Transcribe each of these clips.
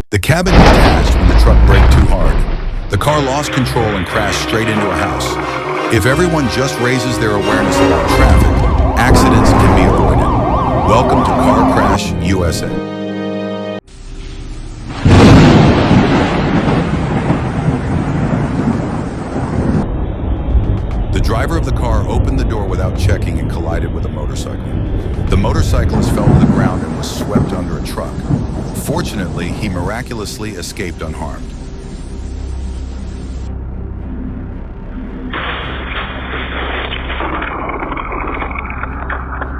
The cabin detached when the truck braked too hard. The car lost control and crashed straight into a house. If everyone just raises their awareness about traffic, accidents can be avoided. Welcome to Car Crash USA. The driver of the car opened the door without checking and collided with a motorcycle. The motorcyclist fell to the ground and was swept under a truck. Fortunately, he miraculously escaped unharmed.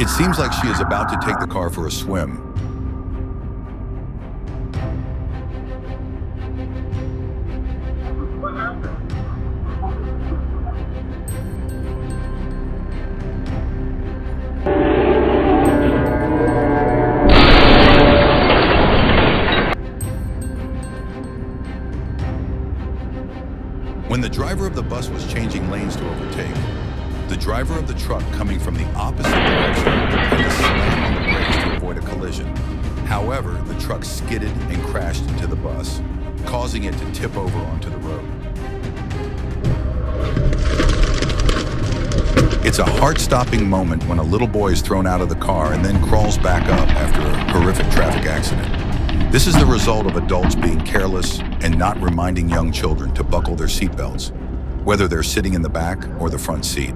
It seems like she is about to take the car for a swim. When the driver of the bus was changing lanes to overtake, the driver of the truck coming from the opposite direction had to slam on the brakes to avoid a collision. However, the truck skidded and crashed into the bus, causing it to tip over onto the road. It's a heart-stopping moment when a little boy is thrown out of the car and then crawls back up after a horrific traffic accident. This is the result of adults being careless and not reminding young children to buckle their seatbelts, whether they're sitting in the back or the front seat.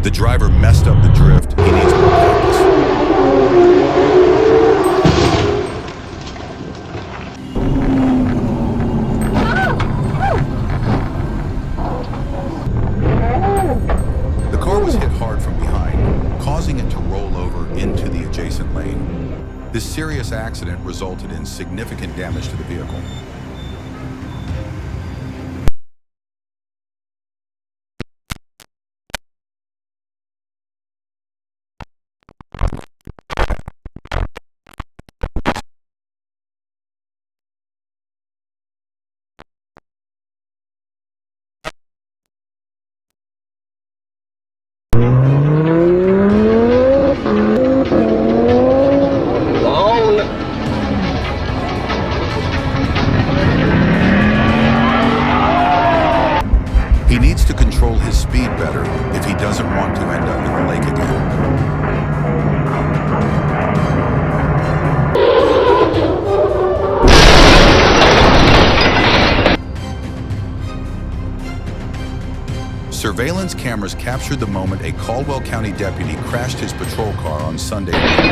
The driver messed up the drift. He needs more practice. The car was hit hard from behind, causing it to roll over into the adjacent lane. This serious accident resulted in significant damage to the vehicle. He needs to control his speed better if he doesn't want to end up in the lake again. Surveillance cameras captured the moment a Caldwell County deputy crashed his patrol car on Sunday morning.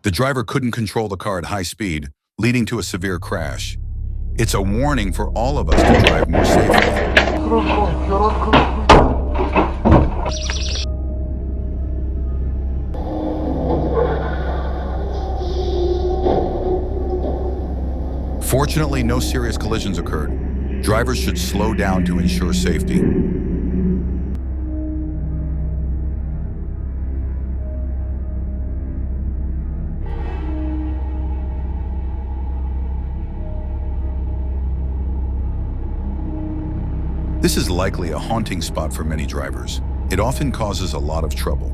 The driver couldn't control the car at high speed, leading to a severe crash. It's a warning for all of us to drive more safely. Fortunately, no serious collisions occurred. Drivers should slow down to ensure safety. This is likely a haunting spot for many drivers. It often causes a lot of trouble.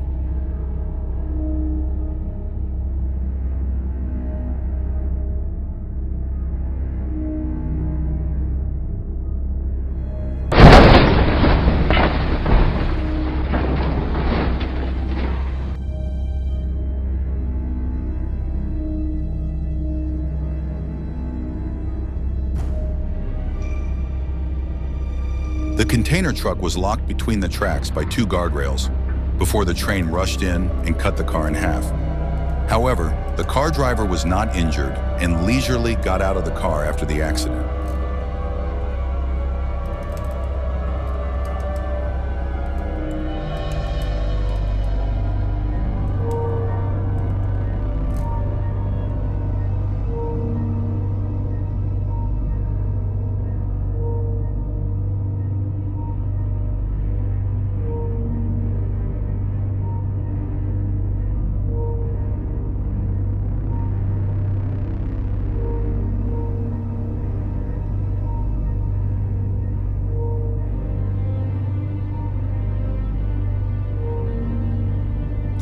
The container truck was locked between the tracks by two guardrails before the train rushed in and cut the car in half. However, the car driver was not injured and leisurely got out of the car after the accident.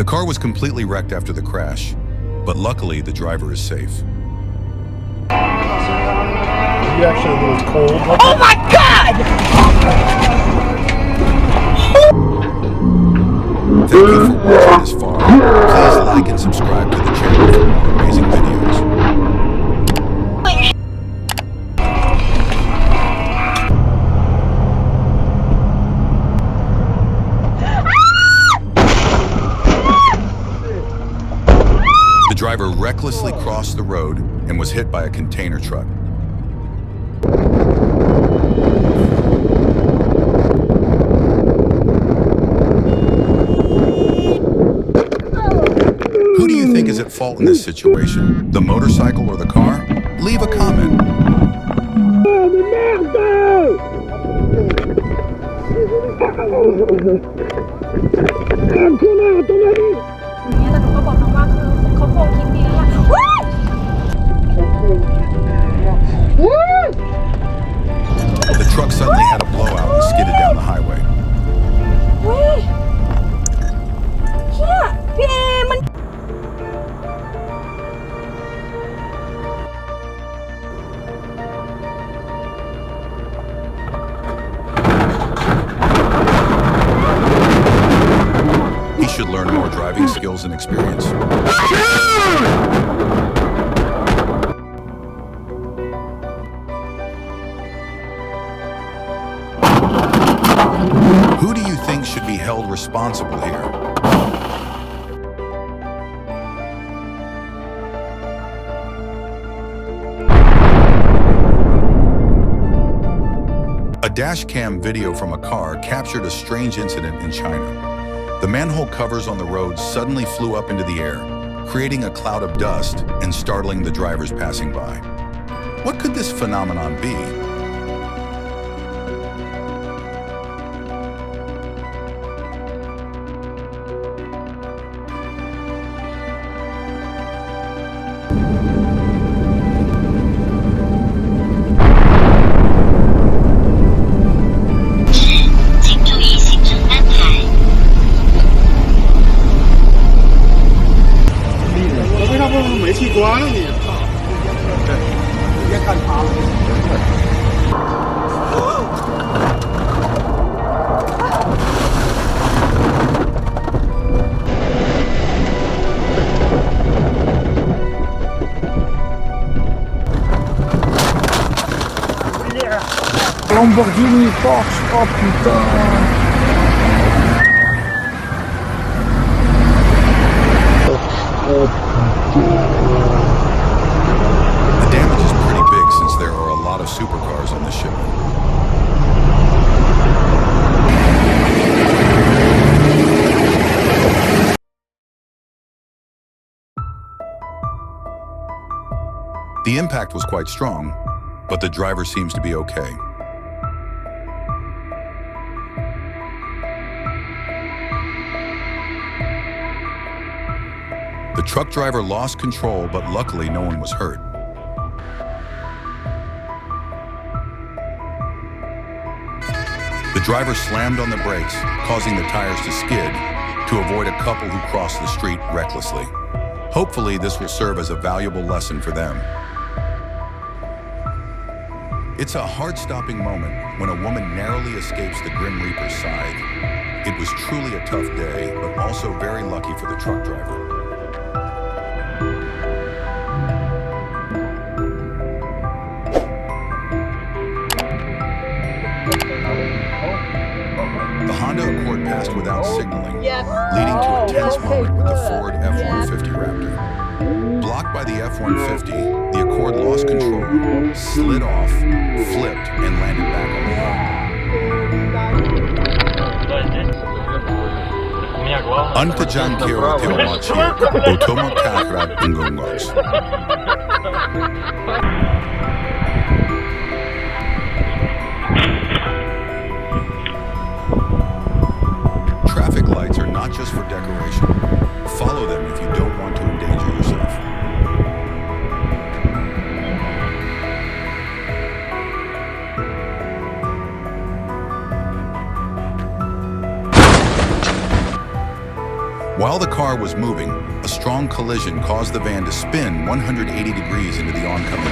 The car was completely wrecked after the crash, but luckily the driver is safe. Maybe actually a little cold. Oh my God! Thank you for watching this far. Please like and subscribe to the channel for more amazing videos. The driver recklessly crossed the road and was hit by a container truck. Who do you think is at fault in this situation? The motorcycle or the car? Leave a comment. The truck suddenly had a blowout and skidded down the highway. He should learn more driving skills and experience. Who do you think should be held responsible here? A dash cam video from a car captured a strange incident in China. The manhole covers on the road suddenly flew up into the air, creating a cloud of dust and startling the drivers passing by. What could this phenomenon be? Lamborghini Porsche, oh putain. The damage is pretty big since there are a lot of supercars on this shipment. The impact was quite strong, but the driver seems to be okay. The truck driver lost control, but luckily no one was hurt. The driver slammed on the brakes, causing the tires to skid to avoid a couple who crossed the street recklessly. Hopefully, this will serve as a valuable lesson for them. It's a heart-stopping moment when a woman narrowly escapes the Grim Reaper's side. It was truly a tough day, but also very lucky for the truck driver. The Honda Accord passed without signaling, leading to a tense moment with the Ford F-150 Raptor. Blocked by the F-150, the Accord lost control, slid off, flipped, and landed back on the road. Antajan kero teomachi, otomo kakrat ingongos. Traffic lights are not just for decoration. Follow them if you don't want to endanger yourself. While the car was moving, a strong collision caused the van to spin 180 degrees into the oncoming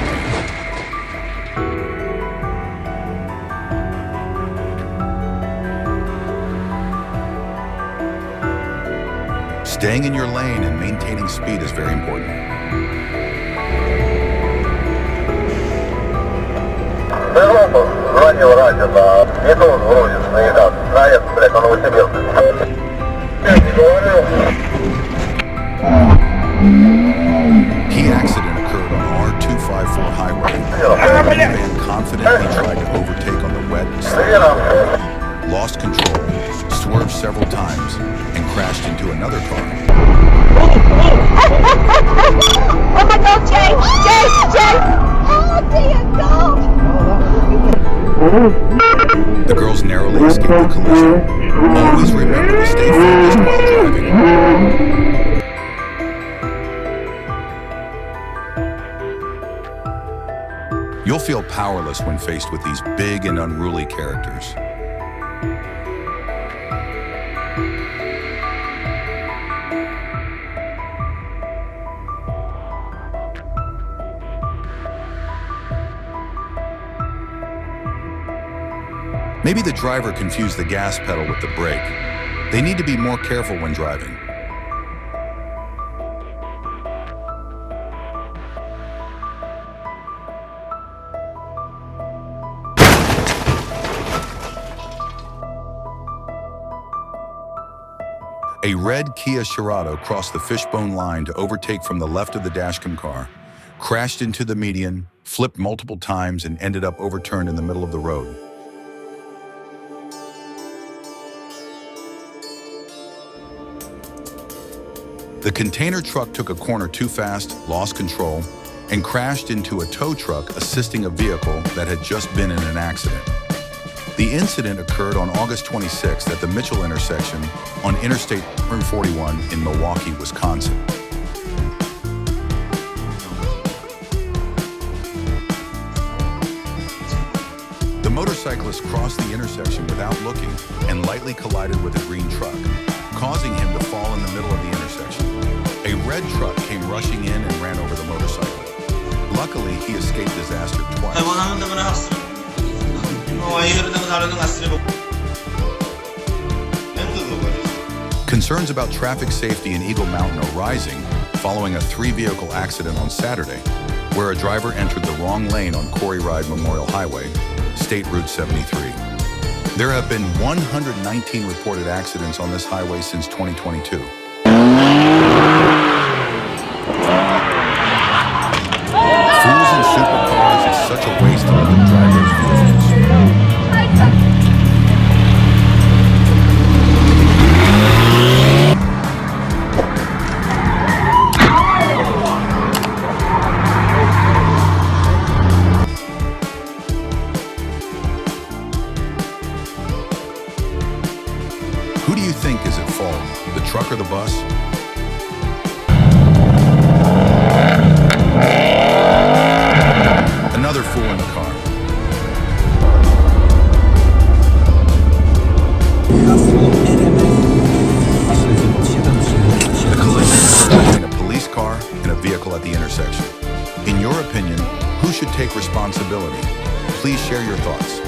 lane. Staying in your lane and maintaining speed is very important. Key accident occurred on R254 highway. The van confidently tried to overtake on the wet, slippery, lost control, swerved several times, and crashed into another car. Oh my God, Jay! Oh dear God! The girls narrowly escaped the collision. Always remember to stay focused while driving. You'll feel powerless when faced with these big and unruly characters. Maybe the driver confused the gas pedal with the brake. They need to be more careful when driving. A red Kia Cerato crossed the fishbone line to overtake from the left of the dashcam car, crashed into the median, flipped multiple times, and ended up overturned in the middle of the road. The container truck took a corner too fast, lost control, and crashed into a tow truck assisting a vehicle that had just been in an accident. The incident occurred on August 26th at the Mitchell intersection on Interstate 41 in Milwaukee, Wisconsin. The motorcyclist crossed the intersection without looking and lightly collided with a green truck, causing him to fall in the middle of the intersection. A red truck came rushing in and ran over the motorcycle. Luckily, he escaped disaster twice. Concerns about traffic safety in Eagle Mountain are rising following a 3-vehicle accident on Saturday, where a driver entered the wrong lane on Quarry Ride Memorial Highway, State Route 73. There have been 119 reported accidents on this highway since 2022. Fools in supercars is such a waste to let them drive those vehicles. Who do you think is at fault, the truck or the bus? Another fool in the car. The collision between a police car and a vehicle at the intersection. In your opinion, who should take responsibility? Please share your thoughts.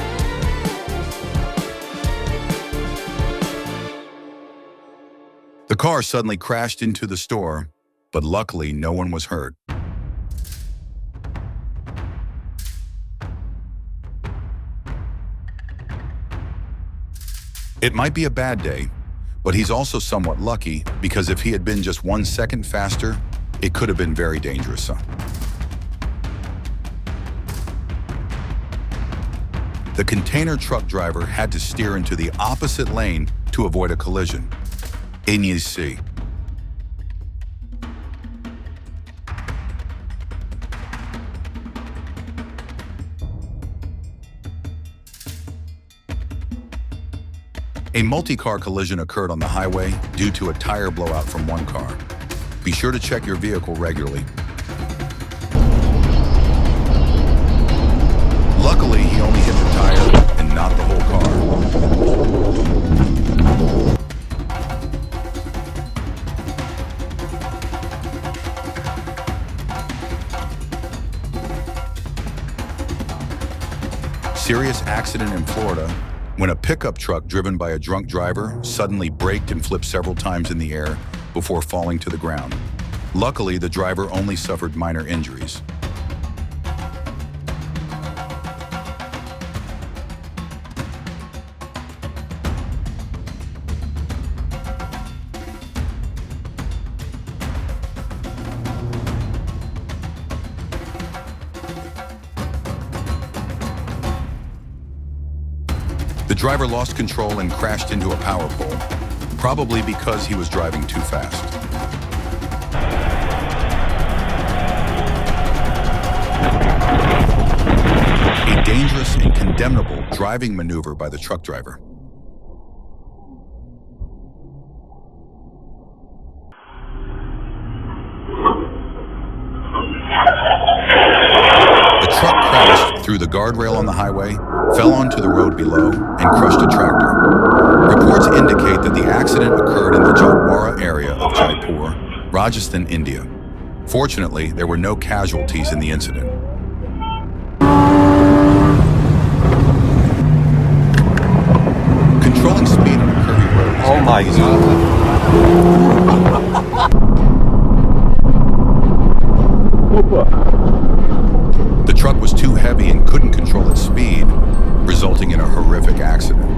The car suddenly crashed into the store, but luckily no one was hurt. It might be a bad day, but he's also somewhat lucky because if he had been just 1 second faster, it could have been very dangerous. The container truck driver had to steer into the opposite lane to avoid a collision. And you see. A multi-car collision occurred on the highway due to a tire blowout from one car. Be sure to check your vehicle regularly. Luckily, he only hit the tire and not the whole car. mysterious accident in Florida when a pickup truck driven by a drunk driver suddenly braked and flipped several times in the air before falling to the ground. Luckily, the driver only suffered minor injuries. The driver lost control and crashed into a power pole, probably because he was driving too fast. A dangerous and condemnable driving maneuver by the truck driver. The truck crashed through the guardrail on the highway, fell onto the road below, and crushed a tractor. Reports indicate that the accident occurred in the Jatwara area of Jaipur, Rajasthan, India. Fortunately, there were no casualties in the incident. Controlling speed on a curvy road is my easy. The truck was too heavy and couldn't control its speed, resulting in a horrific accident.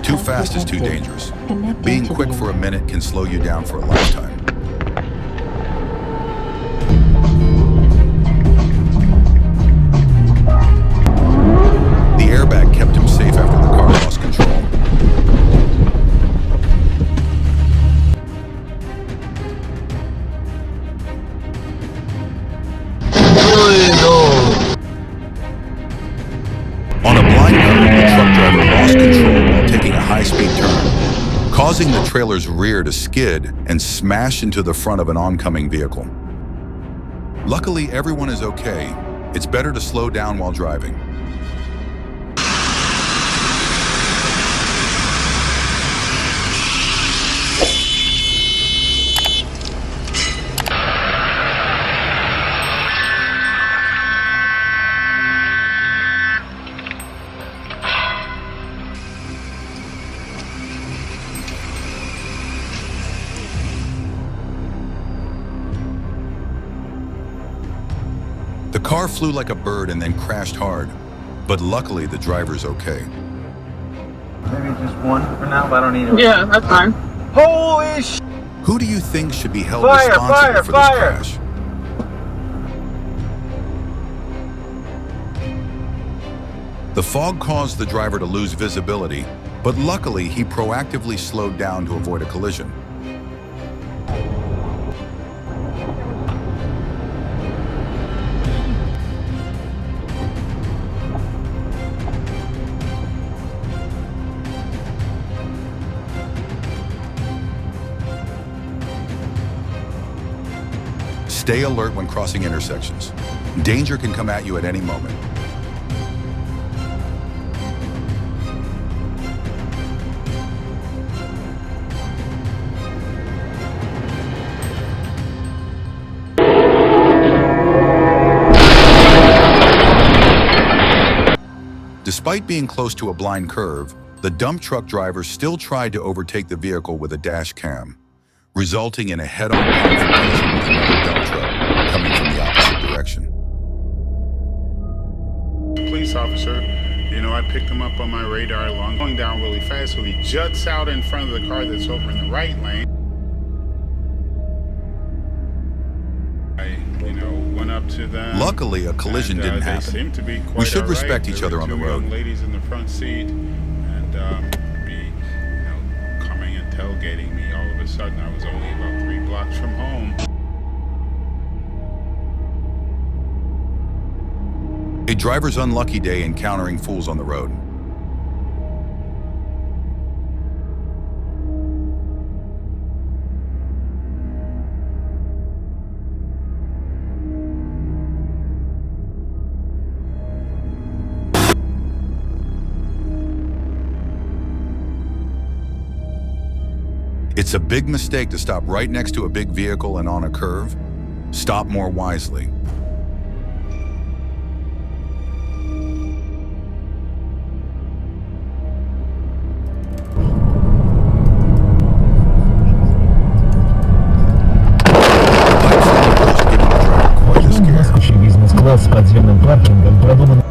Too fast is too dangerous. Being quick for a minute can slow you down for a lifetime. The airbag kept him safe after the car lost control. On a blind curve, the truck driver lost control while taking a high-speed turn, causing the trailer's rear to skid and smash into the front of an oncoming vehicle. Luckily, everyone is okay. It's better to slow down while driving. The car flew like a bird and then crashed hard, but luckily the driver's okay. Maybe just one for now, but I don't need it. Yeah, that's fine. Holy sh! Who do you think should be held Fire, responsible for fire, this crash? The fog caused the driver to lose visibility, but luckily he proactively slowed down to avoid a collision. Stay alert when crossing intersections. Danger can come at you at any moment. Despite being close to a blind curve, the dump truck driver still tried to overtake the vehicle with a dash cam, resulting in a head-on confrontation with another dump truck coming from the opposite direction. Police officer, I picked him up on my radar along, going down really fast, so he juts out in front of the car that's over in the right lane. I, went up to them. Luckily, a collision didn't they happen. seemed to be quite We should all right. respect each There other were on the two road. young ladies in the front seat, and coming and tailgating me. All of a sudden, I was only about 3 blocks from home. A driver's unlucky day encountering fools on the road. It's a big mistake to stop right next to a big vehicle and on a curve, Stop more wisely. Москвичи бизнес-класс с подземным паркингом продуман.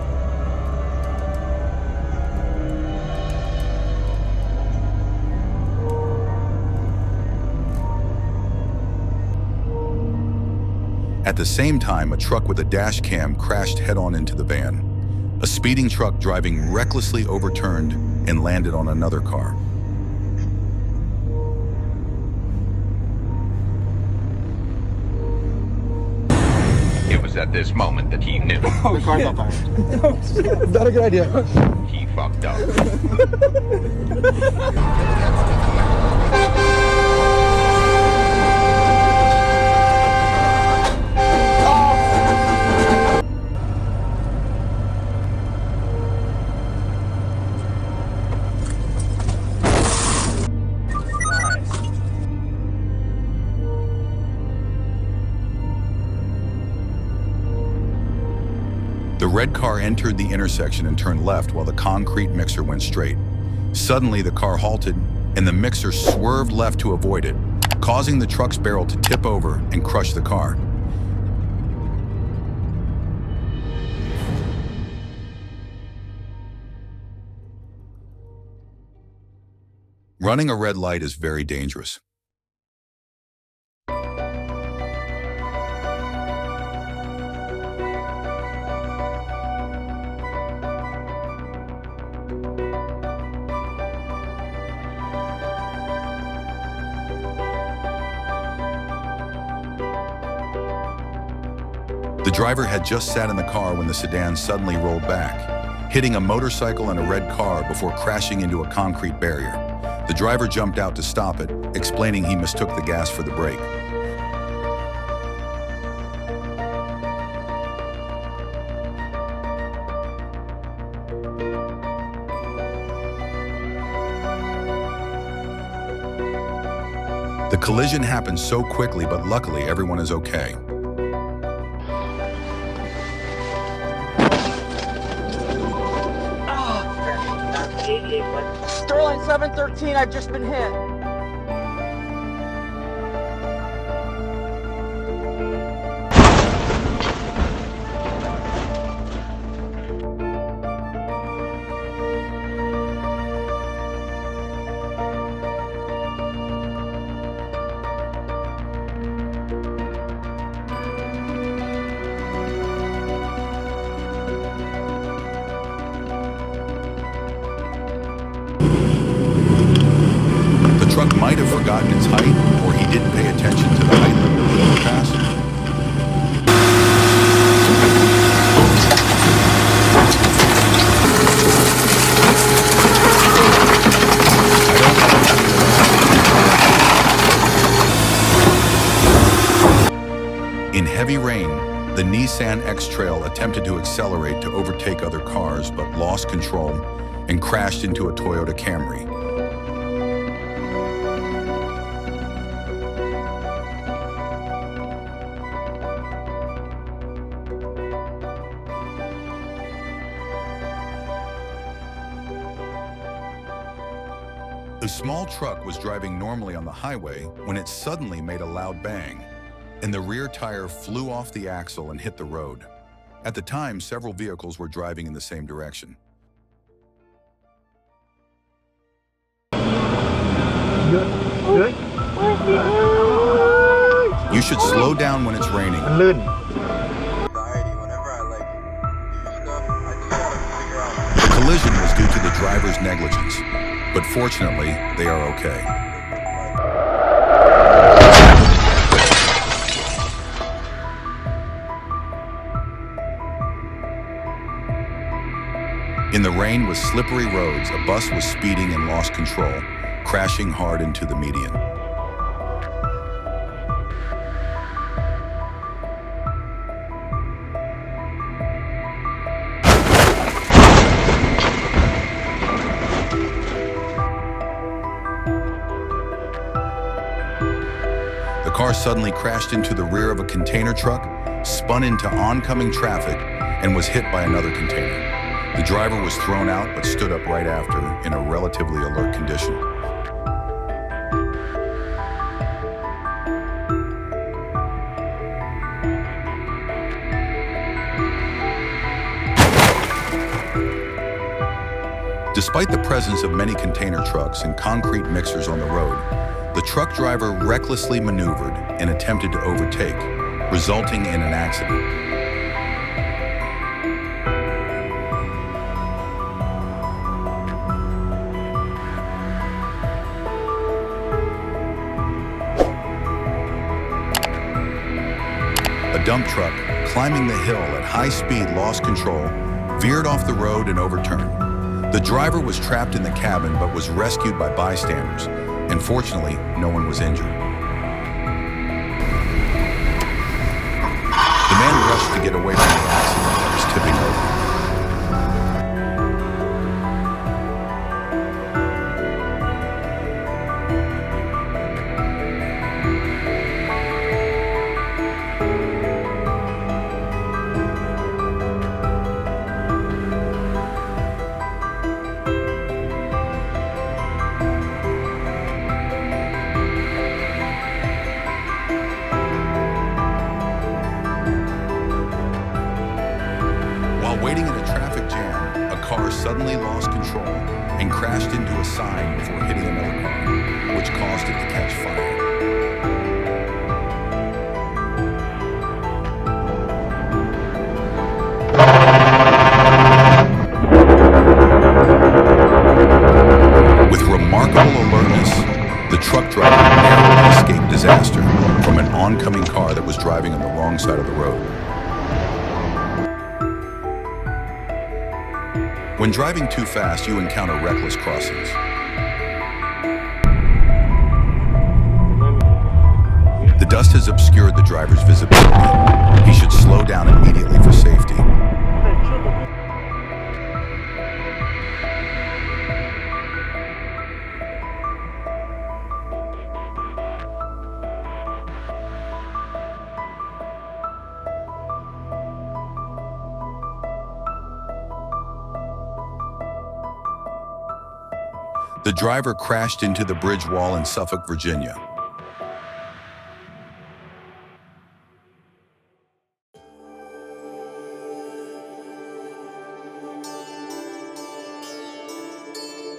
At the same time, a truck with a dash cam crashed head-on into the van. A speeding truck driving recklessly overturned and landed on another car. It was at this moment that he knew. Oh, the car's on fire. Not a good idea. He fucked up. The red car entered the intersection and turned left while the concrete mixer went straight. Suddenly, the car halted and the mixer swerved left to avoid it, causing the truck's barrel to tip over and crush the car. Running a red light is very dangerous. The driver had just sat in the car when the sedan suddenly rolled back, hitting a motorcycle and a red car before crashing into a concrete barrier. The driver jumped out to stop it, explaining he mistook the gas for the brake. The collision happened so quickly, but luckily everyone is okay. Sterling 713, I've just been hit. The truck might have forgotten its height, or he didn't pay attention to the height limit of the overpass. In heavy rain, the Nissan X-Trail attempted to accelerate to overtake other cars, but lost control and crashed into a Toyota Camry. The small truck was driving normally on the highway when it suddenly made a loud bang, and the rear tire flew off the axle and hit the road. At the time, several vehicles were driving in the same direction. Good? You should slow down when it's raining. มันลื่น The collision was due to the driver's negligence, but fortunately, they are okay. In the rain with slippery roads, a bus was speeding and lost control, crashing hard into the median. The car car suddenly crashed into the rear of a container truck, spun into oncoming traffic, and was hit by another container. The driver was thrown out but stood up right after in a relatively alert condition. Despite the presence of many container trucks and concrete mixers on the road, the truck driver recklessly maneuvered and attempted to overtake, resulting in an accident. A dump truck, climbing the hill at high speed, lost control, veered off the road and overturned. The driver was trapped in the cabin but was rescued by bystanders, and fortunately, no one was injured. The man rushed to get away from the accident that was tipping over. Waiting in a traffic jam, a car suddenly lost control and crashed into a sign before hitting another car, which caused it to catch fire. With remarkable alertness, the truck driver narrowly escaped disaster from an oncoming car that was driving on the wrong side of the road. When driving too fast, you encounter reckless crossings. The dust has obscured the driver's visibility. He should slow down immediately for safety. The driver crashed into the bridge wall in Suffolk, Virginia.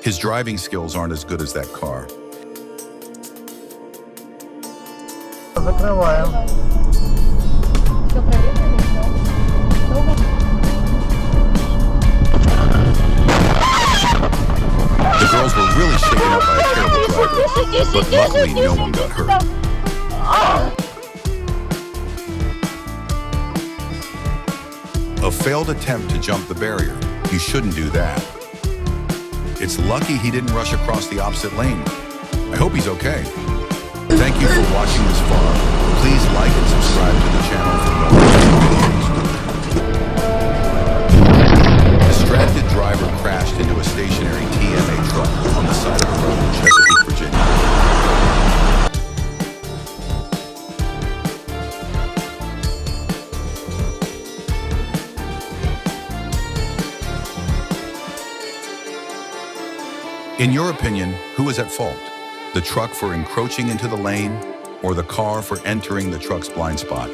His driving skills aren't as good as that car. Закрываем. The girls were really shaken up by a terrible driver, but luckily no one got hurt. A failed attempt to jump the barrier. You shouldn't do that. It's lucky he didn't rush across the opposite lane. I hope he's okay. Thank you for watching this far. Please like and subscribe to the channel for more videos. A distracted driver crashed into a stationary TMA truck on the side of the road in Chesapeake, Virginia. In your opinion, who is at fault? The truck for encroaching into the lane, or the car for entering the truck's blind spot?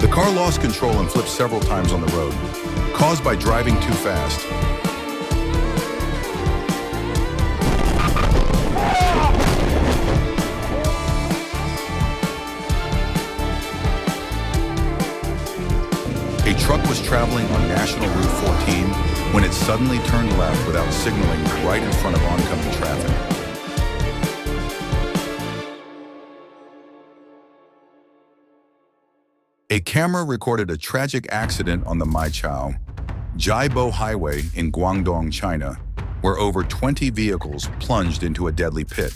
The car lost control and flipped several times on the road, caused by driving too fast. A truck was traveling on National Route 14 when it suddenly turned left without signaling right in front of oncoming traffic. A camera recorded a tragic accident on the Maichao Jibo Highway in Guangdong, China, where over 20 vehicles plunged into a deadly pit.